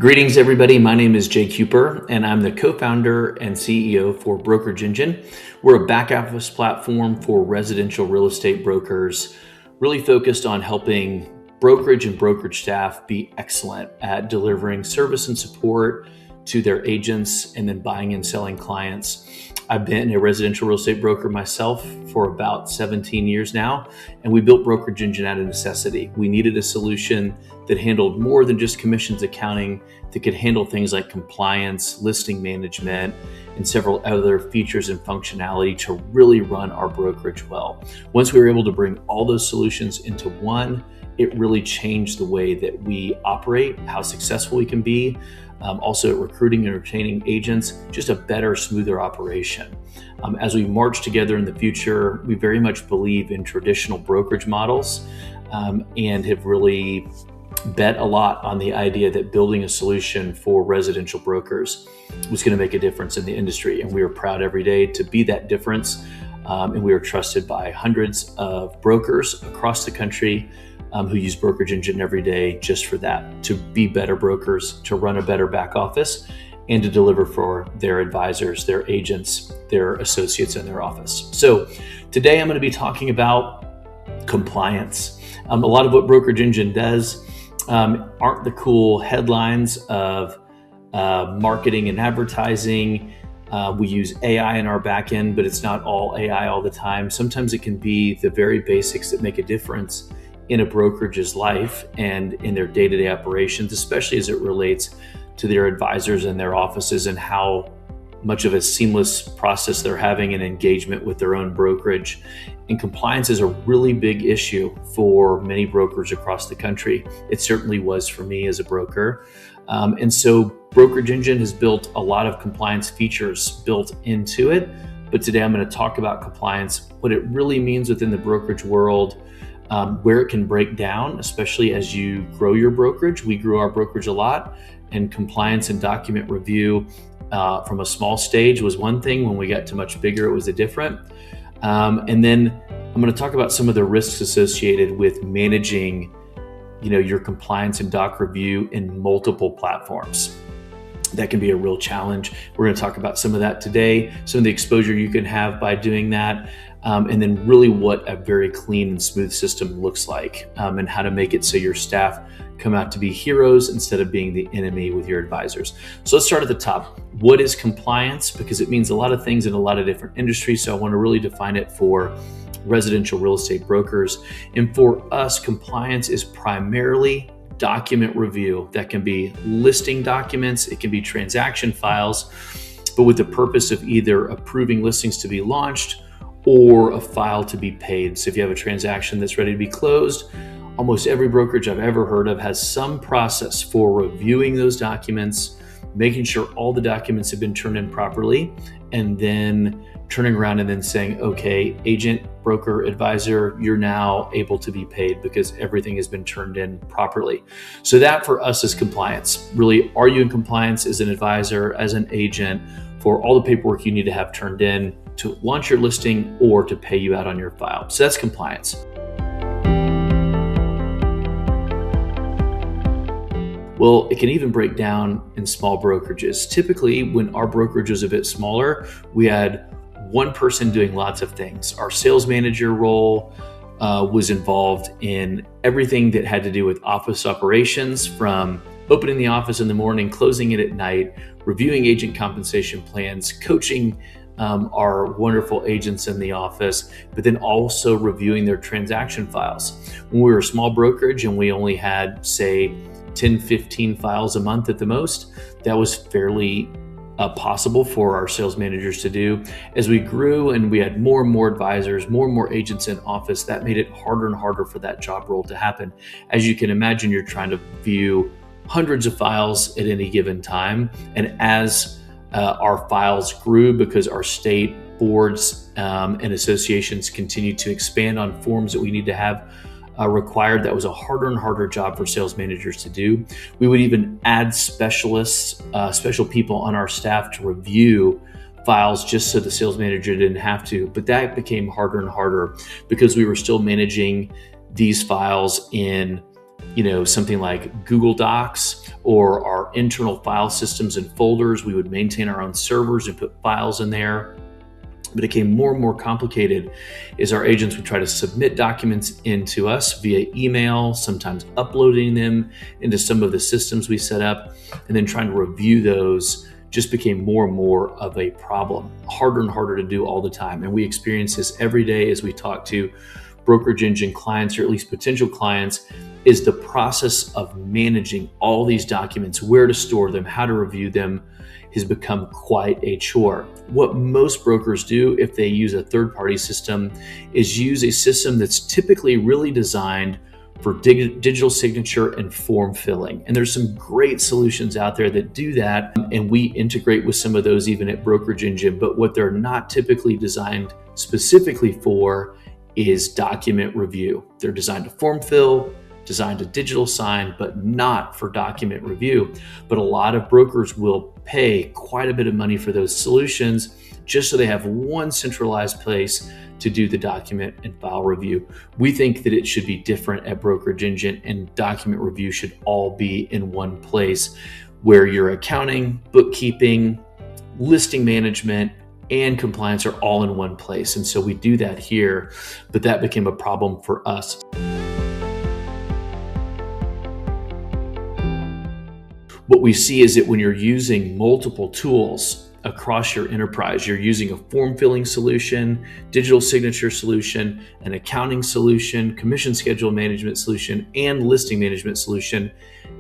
Greetings, everybody. My name is Jay Kuper, and I'm the co-founder and CEO for Brokerage Engine. We're a back office platform for residential real estate brokers, really focused on helping brokerage and brokerage staff be excellent at delivering service and support to their agents and then buying and selling clients. I've been a residential real estate broker myself for about 17 years now, and we built Brokerage Engine out of necessity. We needed a solution that handled more than just commissions accounting, that could handle things like compliance, listing management, and several other features and functionality to really run our brokerage well. Once we were able to bring all those solutions into one, it really changed the way that we operate, how successful we can be, also at recruiting and retaining agents, just a better, smoother operation. As we march together in the future, we very much believe in traditional brokerage models and have really bet a lot on the idea that building a solution for residential brokers was going to make a difference in the industry. And we are proud every day to be that difference. And we are trusted by hundreds of brokers across the country who use Brokerage Engine every day just for that, to be better brokers, to run a better back office, and to deliver for their advisors, their agents, their associates in their office. So today I'm going to be talking about compliance. A lot of what Brokerage Engine does aren't the cool headlines of marketing and advertising. We use AI in our back end, but it's not all AI all the time. Sometimes it can be the very basics that make a difference in a brokerage's life and in their day-to-day operations, especially as it relates to their advisors and their offices and how much of a seamless process they're having in engagement with their own brokerage. And compliance is a really big issue for many brokers across the country. It certainly was for me as a broker. And so Brokerage Engine has built a lot of compliance features built into it. But today I'm going to talk about compliance, what it really means within the brokerage world, where it can break down, especially as you grow your brokerage. We grew our brokerage a lot, and compliance and document review from a small stage was one thing. When we got to much bigger, it was a different. And then I'm going to talk about some of the risks associated with managing, your compliance and doc review in multiple platforms. That can be a real challenge. We're going to talk about some of that today, some of the exposure you can have by doing that, and then really what a very clean and smooth system looks like, and how to make it so your staff come out to be heroes instead of being the enemy with your advisors. So let's start at the top. What is compliance? Because it means a lot of things in a lot of different industries. So I want to really define it for residential real estate brokers. And for us, compliance is primarily document review. That can be listing documents, it can be transaction files, but with the purpose of either approving listings to be launched or a file to be paid. So if you have a transaction that's ready to be closed, almost every brokerage I've ever heard of has some process for reviewing those documents, making sure all the documents have been turned in properly, and then turning around and then saying, okay, agent, broker, advisor, you're now able to be paid because everything has been turned in properly. So that for us is compliance. Really, are you in compliance as an advisor, as an agent, for all the paperwork you need to have turned in to launch your listing or to pay you out on your file? So that's compliance. Well, it can even break down in small brokerages. Typically, when our brokerage was a bit smaller, we had one person doing lots of things. Our sales manager role was involved in everything that had to do with office operations, from opening the office in the morning, closing it at night, reviewing agent compensation plans, coaching our wonderful agents in the office, but then also reviewing their transaction files. When we were a small brokerage and we only had, say, 10, 15 files a month at the most, that was fairly possible for our sales managers to do. As we grew and we had more and more advisors, more and more agents in office, that made it harder and harder for that job role to happen. As you can imagine, you're trying to view hundreds of files at any given time. And as our files grew, because our state boards and associations continued to expand on forms that we need to have required, that was a harder and harder job for sales managers to do. We would even add specialists, special people on our staff to review files just so the sales manager didn't have to. But that became harder and harder because we were still managing these files in something like Google Docs or our internal file systems and folders. We would maintain our own servers and put files in there. But it became more and more complicated as our agents would try to submit documents into us via email, sometimes uploading them into some of the systems we set up, and then trying to review those just became more and more of a problem, harder and harder to do all the time. And we experience this every day as we talk to Brokerage Engine clients, or at least potential clients, is the process of managing all these documents, where to store them, how to review them, has become quite a chore. What most brokers do if they use a third-party system is use a system that's typically really designed for digital signature and form filling. And there's some great solutions out there that do that, and we integrate with some of those even at Brokerage Engine. But what they're not typically designed specifically for is document review. They're designed to form fill, designed to digital sign, but not for document review. But a lot of brokers will pay quite a bit of money for those solutions just so they have one centralized place to do the document and file review. We think that it should be different at Brokerage Engine, and document review should all be in one place where your accounting, bookkeeping, listing management, and compliance are all in one place. And so we do that here, but that became a problem for us. What we see is that when you're using multiple tools across your enterprise, you're using a form filling solution, digital signature solution, an accounting solution, commission schedule management solution, and listing management solution,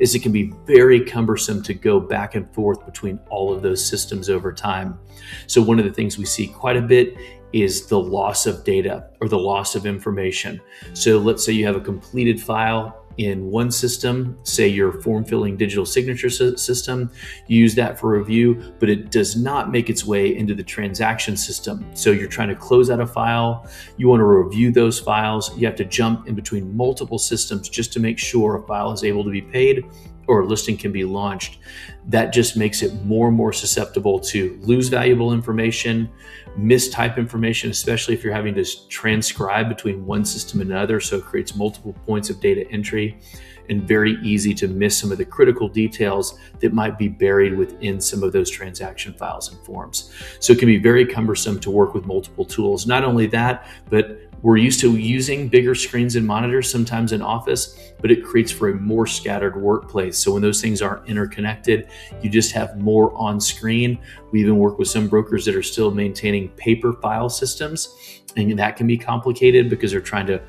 is it can be very cumbersome to go back and forth between all of those systems over time. So one of the things we see quite a bit is the loss of data or the loss of information. So let's say you have a completed file in one system, say your form filling digital signature system, you use that for review, but it does not make its way into the transaction system. So you're trying to close out a file, you want to review those files, you have to jump in between multiple systems just to make sure a file is able to be paid or a listing can be launched. That just makes it more and more susceptible to lose valuable information, mistype information, especially if you're having to transcribe between one system and another. So it creates multiple points of data entry, and very easy to miss some of the critical details that might be buried within some of those transaction files and forms. So it can be very cumbersome to work with multiple tools. Not only that, but we're used to using bigger screens and monitors sometimes in office, but it creates for a more scattered workplace. So when those things aren't interconnected, you just have more on screen. We even work with some brokers that are still maintaining paper file systems, and that can be complicated because they're trying to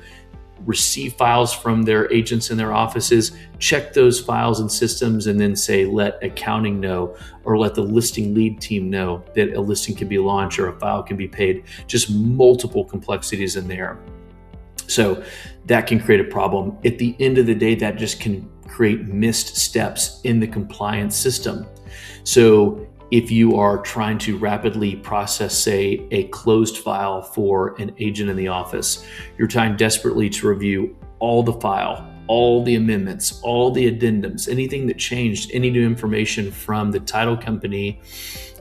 receive files from their agents in their offices, check those files and systems, and then say, let accounting know, or let the listing lead team know that a listing can be launched or a file can be paid. Just multiple complexities in there. So that can create a problem. At the end of the day, that just can create missed steps in the compliance system. So if you are trying to rapidly process, say, a closed file for an agent in the office, you're trying desperately to review all the file, all the amendments, all the addendums, anything that changed, any new information from the title company.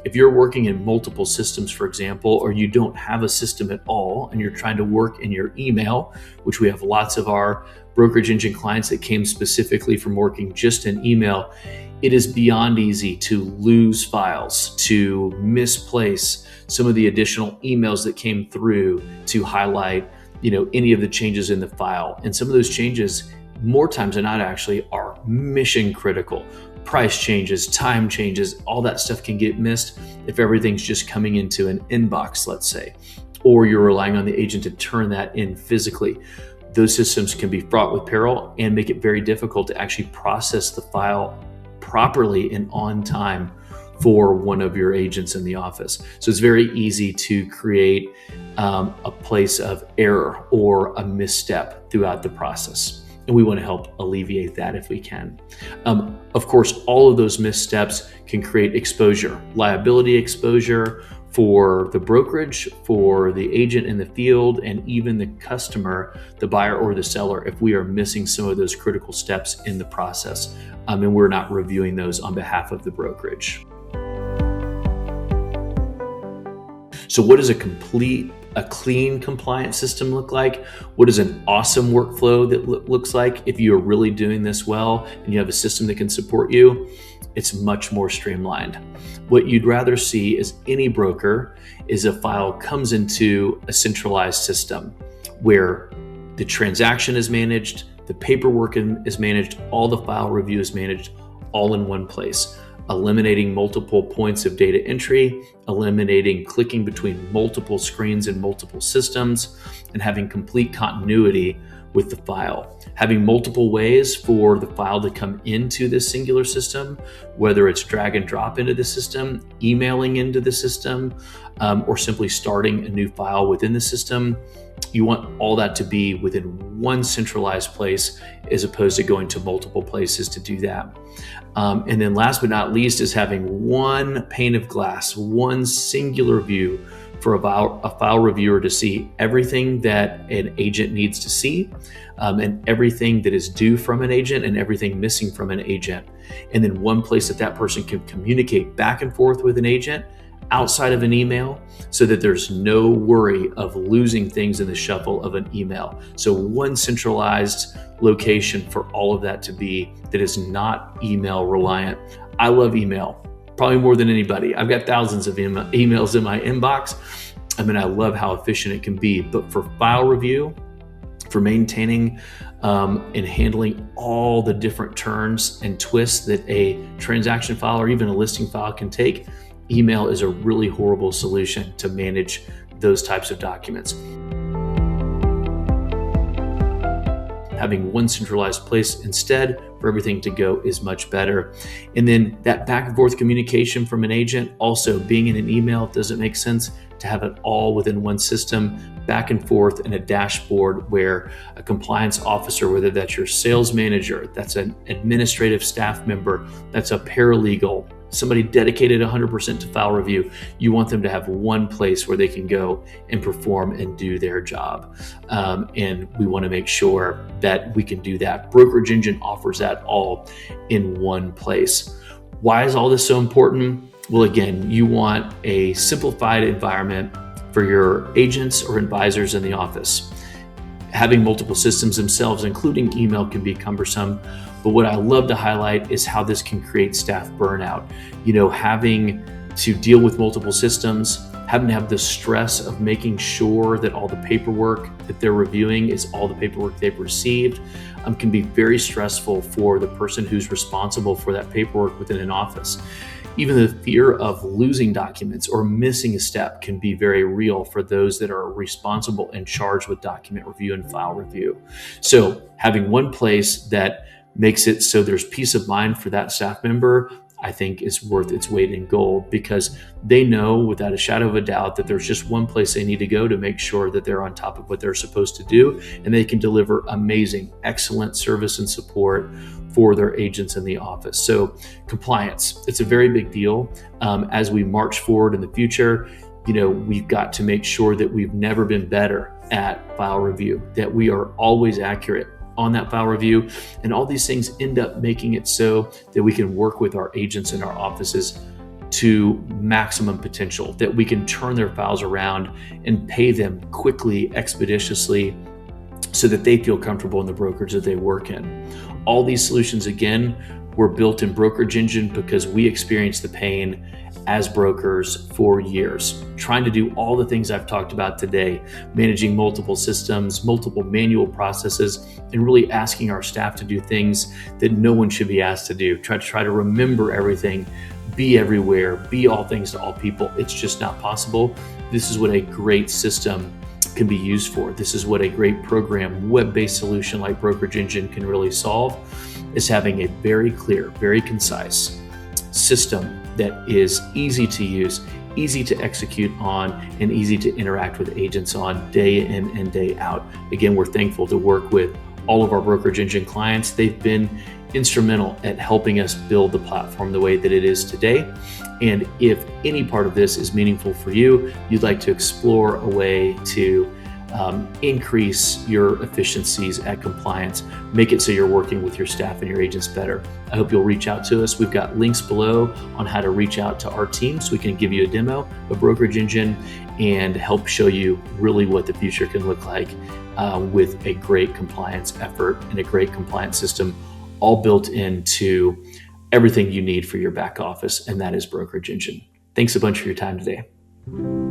If you're working in multiple systems, for example, or you don't have a system at all and you're trying to work in your email, which we have lots of our Brokerage Engine clients that came specifically from working just in email, it is beyond easy to lose files, to misplace some of the additional emails that came through to highlight, any of the changes in the file. And some of those changes, more times than not, actually are mission critical. Price changes, time changes, all that stuff can get missed if everything's just coming into an inbox, let's say, or you're relying on the agent to turn that in physically. Those systems can be fraught with peril and make it very difficult to actually process the file properly and on time for one of your agents in the office. So it's very easy to create a place of error or a misstep throughout the process. And we want to help alleviate that if we can. Of course, all of those missteps can create exposure, liability exposure for the brokerage, for the agent in the field, and even the customer, the buyer or the seller, if we are missing some of those critical steps in the process, and we're not reviewing those on behalf of the brokerage. So what does a complete a clean compliance system look like? What does an awesome workflow that looks like if you're really doing this well and you have a system that can support you? It's much more streamlined. What you'd rather see as any broker is a file comes into a centralized system where the transaction is managed, the paperwork is managed, all the file review is managed, all in one place, eliminating multiple points of data entry, eliminating clicking between multiple screens and multiple systems, and having complete continuity with the file. Having multiple ways for the file to come into this singular system, whether it's drag and drop into the system, emailing into the system, or simply starting a new file within the system. You want all that to be within one centralized place as opposed to going to multiple places to do that. And then last but not least is having one pane of glass, one singular view for a file reviewer to see everything that an agent needs to see, and everything that is due from an agent and everything missing from an agent. And then one place that person can communicate back and forth with an agent outside of an email, so that there's no worry of losing things in the shuffle of an email. So one centralized location for all of that to be that is not email reliant. I love email, probably more than anybody. I've got thousands of emails in my inbox. I mean, I love how efficient it can be, but for file review, for maintaining and handling all the different turns and twists that a transaction file or even a listing file can take, email is a really horrible solution to manage those types of documents. Having one centralized place instead for everything to go is much better. And then that back and forth communication from an agent, also being in an email, doesn't make sense to have it all within one system, back and forth in a dashboard where a compliance officer, whether that's your sales manager, that's an administrative staff member, that's a paralegal, somebody dedicated 100% to file review, you want them to have one place where they can go and perform and do their job. And we want to make sure that we can do that. Brokerage Engine offers that all in one place. Why is all this so important? Well, again, you want a simplified environment for your agents or advisors in the office. Having multiple systems themselves, including email, can be cumbersome. But what I love to highlight is how this can create staff burnout. Having to deal with multiple systems, having to have the stress of making sure that all the paperwork that they're reviewing is all the paperwork they've received, can be very stressful for the person who's responsible for that paperwork within an office. Even the fear of losing documents or missing a step can be very real for those that are responsible and charged with document review and file review. So having one place that makes it so there's peace of mind for that staff member, I think is worth its weight in gold, because they know without a shadow of a doubt that there's just one place they need to go to make sure that they're on top of what they're supposed to do, and they can deliver amazing, excellent service and support for their agents in the office. So compliance, it's a very big deal. As we march forward in the future, we've got to make sure that we've never been better at file review, that we are always accurate on that file review. And all these things end up making it so that we can work with our agents in our offices to maximum potential, that we can turn their files around and pay them quickly, expeditiously, so that they feel comfortable in the brokerage that they work in. All these solutions, again, were built in Brokerage Engine because we experienced the pain as brokers for years, trying to do all the things I've talked about today, managing multiple systems, multiple manual processes, and really asking our staff to do things that no one should be asked to do. Try to remember everything, be everywhere, be all things to all people. It's just not possible. This is what a great system can be used for. This is what a great program, web-based solution like Brokerage Engine can really solve, is having a very clear, very concise system that is easy to use, easy to execute on, and easy to interact with agents on day in and day out. Again, we're thankful to work with all of our Brokerage Engine clients. They've been instrumental at helping us build the platform the way that it is today. And if any part of this is meaningful for you, you'd like to explore a way to increase your efficiencies at compliance, make it so you're working with your staff and your agents better. I hope you'll reach out to us. We've got links below on how to reach out to our team so we can give you a demo of Brokerage Engine and help show you really what the future can look like with a great compliance effort and a great compliance system, all built into everything you need for your back office, and that is Brokerage Engine. Thanks a bunch for your time today.